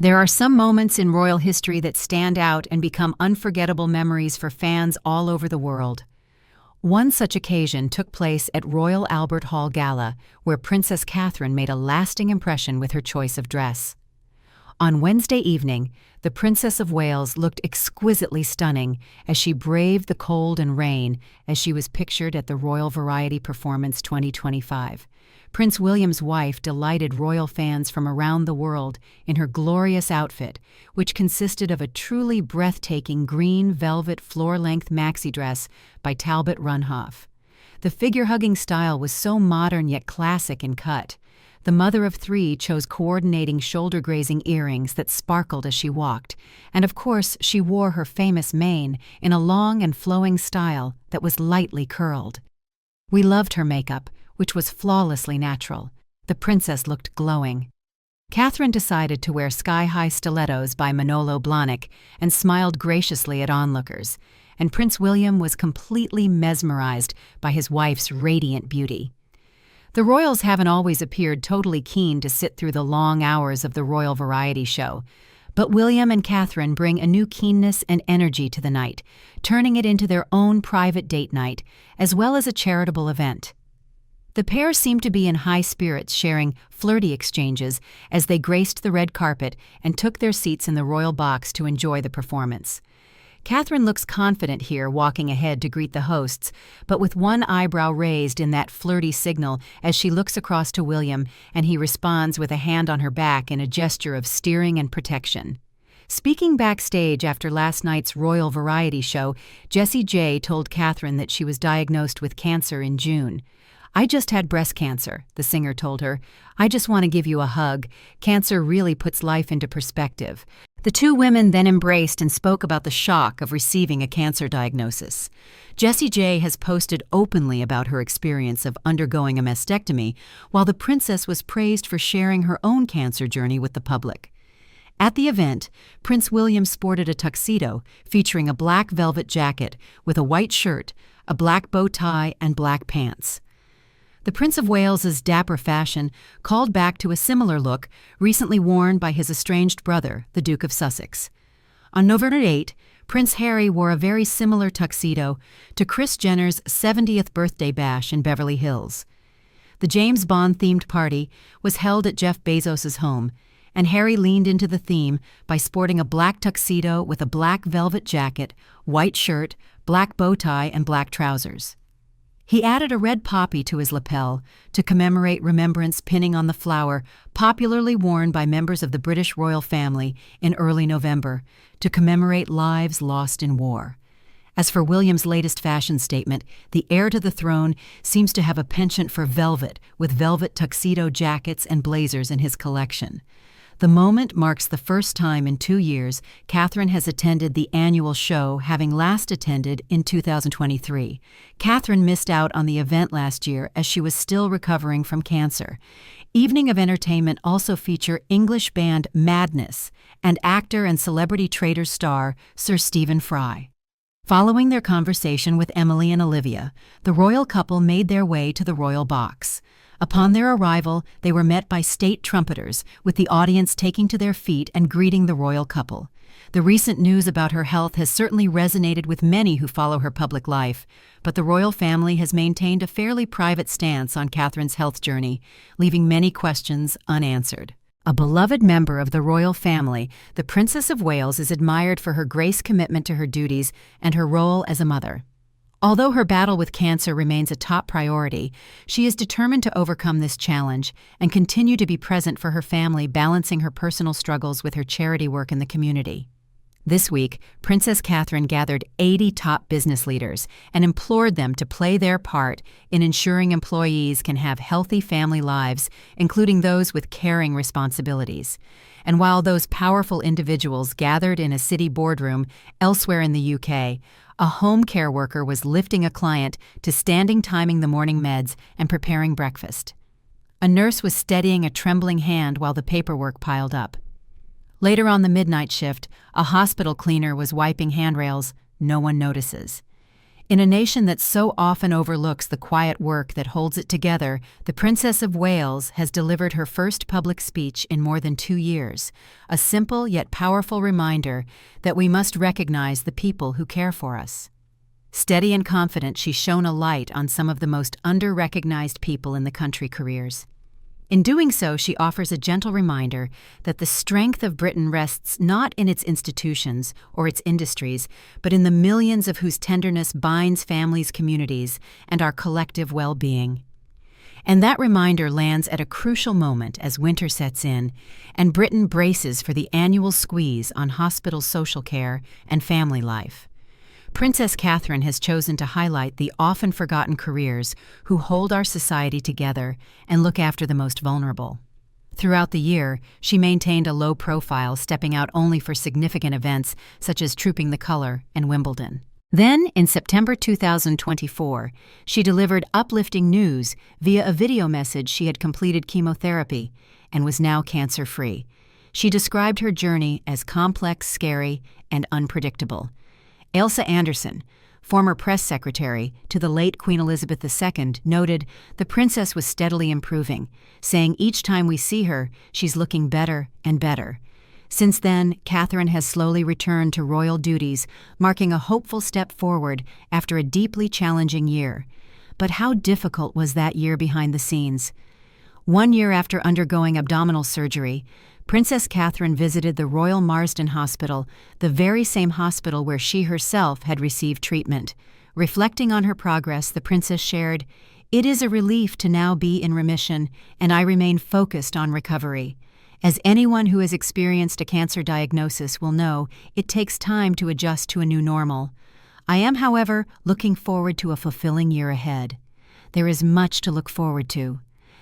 There are some moments in royal history that stand out and become unforgettable memories for fans all over the world. One such occasion took place at Royal Albert Hall Gala, where Princess Catherine made a lasting impression with her choice of dress. On Wednesday evening, the Princess of Wales looked exquisitely stunning as she braved the cold and rain as she was pictured at the Royal Variety Performance 2025. Prince William's wife delighted royal fans from around the world in her glorious outfit, which consisted of a truly breathtaking green velvet floor-length maxi dress by Talbot Runhoff. The figure-hugging style was so modern yet classic in cut. The mother of three chose coordinating shoulder-grazing earrings that sparkled as she walked, and of course she wore her famous mane in a long and flowing style that was lightly curled. We loved her makeup, which was flawlessly natural. The princess looked glowing. Catherine decided to wear sky-high stilettos by Manolo Blahnik and smiled graciously at onlookers, and Prince William was completely mesmerized by his wife's radiant beauty. The royals haven't always appeared totally keen to sit through the long hours of the royal variety show, but William and Catherine bring a new keenness and energy to the night, turning it into their own private date night, as well as a charitable event. The pair seemed to be in high spirits, sharing flirty exchanges as they graced the red carpet and took their seats in the royal box to enjoy the performance. Catherine looks confident here, walking ahead to greet the hosts, but with one eyebrow raised in that flirty signal as she looks across to William, and he responds with a hand on her back in a gesture of steering and protection. Speaking backstage after last night's royal variety show, Jessie J told Catherine that she was diagnosed with cancer in June. "I just had breast cancer," the singer told her. "I just want to give you a hug. Cancer really puts life into perspective." The two women then embraced and spoke about the shock of receiving a cancer diagnosis. Jessie J has posted openly about her experience of undergoing a mastectomy, while the princess was praised for sharing her own cancer journey with the public. At the event, Prince William sported a tuxedo featuring a black velvet jacket with a white shirt, a black bow tie, and black pants. The Prince of Wales's dapper fashion called back to a similar look recently worn by his estranged brother, the Duke of Sussex. On November 8, Prince Harry wore a very similar tuxedo to Kris Jenner's 70th birthday bash in Beverly Hills. The James Bond-themed party was held at Jeff Bezos's home, and Harry leaned into the theme by sporting a black tuxedo with a black velvet jacket, white shirt, black bow tie, and black trousers. He added a red poppy to his lapel to commemorate remembrance pinning on the flower popularly worn by members of the British royal family in early November to commemorate lives lost in war. As for William's latest fashion statement, the heir to the throne seems to have a penchant for velvet, with velvet tuxedo jackets and blazers in his collection. The moment marks the first time in 2 years Catherine has attended the annual show, having last attended in 2023. Catherine missed out on the event last year as she was still recovering from cancer. Evening of entertainment also feature English band Madness and actor and Celebrity Traitors star Sir Stephen Fry. Following their conversation with Emily and Olivia, the royal couple made their way to the royal box. Upon their arrival, they were met by state trumpeters, with the audience taking to their feet and greeting the royal couple. The recent news about her health has certainly resonated with many who follow her public life, but the royal family has maintained a fairly private stance on Catherine's health journey, leaving many questions unanswered. A beloved member of the royal family, the Princess of Wales is admired for her grace, commitment to her duties, and her role as a mother. Although her battle with cancer remains a top priority, she is determined to overcome this challenge and continue to be present for her family, balancing her personal struggles with her charity work in the community. This week, Princess Catherine gathered 80 top business leaders and implored them to play their part in ensuring employees can have healthy family lives, including those with caring responsibilities. And while those powerful individuals gathered in a city boardroom elsewhere in the UK, a home care worker was lifting a client to standing timing the morning meds and preparing breakfast. A nurse was steadying a trembling hand while the paperwork piled up. Later on the midnight shift, a hospital cleaner was wiping handrails. No one notices. In a nation that so often overlooks the quiet work that holds it together, the Princess of Wales has delivered her first public speech in more than 2 years, a simple yet powerful reminder that we must recognize the people who care for us. Steady and confident, she shone a light on some of the most under-recognized people in the country careers. In doing so, she offers a gentle reminder that the strength of Britain rests not in its institutions or its industries, but in the millions of whose tenderness binds families, communities, and our collective well-being. And that reminder lands at a crucial moment as winter sets in, and Britain braces for the annual squeeze on hospital social care and family life. Princess Catherine has chosen to highlight the often forgotten careers who hold our society together and look after the most vulnerable. Throughout the year, she maintained a low profile, stepping out only for significant events such as Trooping the Colour and Wimbledon. Then, in September 2024, she delivered uplifting news via a video message. She had completed chemotherapy and was now cancer-free. She described her journey as complex, scary, and unpredictable. Ailsa Anderson, former press secretary to the late Queen Elizabeth II, noted the princess was steadily improving, saying each time we see her, she's looking better and better. Since then, Catherine has slowly returned to royal duties, marking a hopeful step forward after a deeply challenging year. But how difficult was that year behind the scenes? 1 year after undergoing abdominal surgery, Princess Catherine visited the Royal Marsden Hospital, the very same hospital where she herself had received treatment. Reflecting on her progress, the princess shared, "It is a relief to now be in remission, and I remain focused on recovery. As anyone who has experienced a cancer diagnosis will know, it takes time to adjust to a new normal. I am, however, looking forward to a fulfilling year ahead. There is much to look forward to.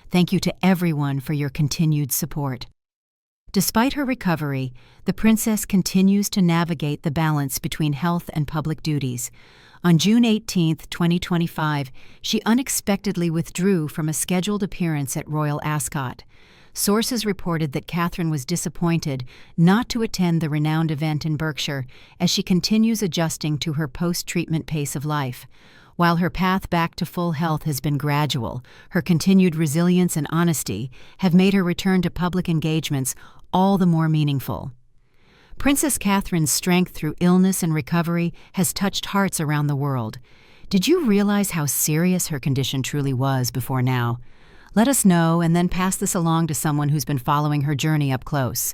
Thank you to everyone for your continued support." Despite her recovery, the princess continues to navigate the balance between health and public duties. On June 18, 2025, she unexpectedly withdrew from a scheduled appearance at Royal Ascot. Sources reported that Catherine was disappointed not to attend the renowned event in Berkshire as she continues adjusting to her post-treatment pace of life. While her path back to full health has been gradual, her continued resilience and honesty have made her return to public engagements all the more meaningful. Princess Catherine's strength through illness and recovery has touched hearts around the world. Did you realize how serious her condition truly was before now? Let us know and then pass this along to someone who's been following her journey up close.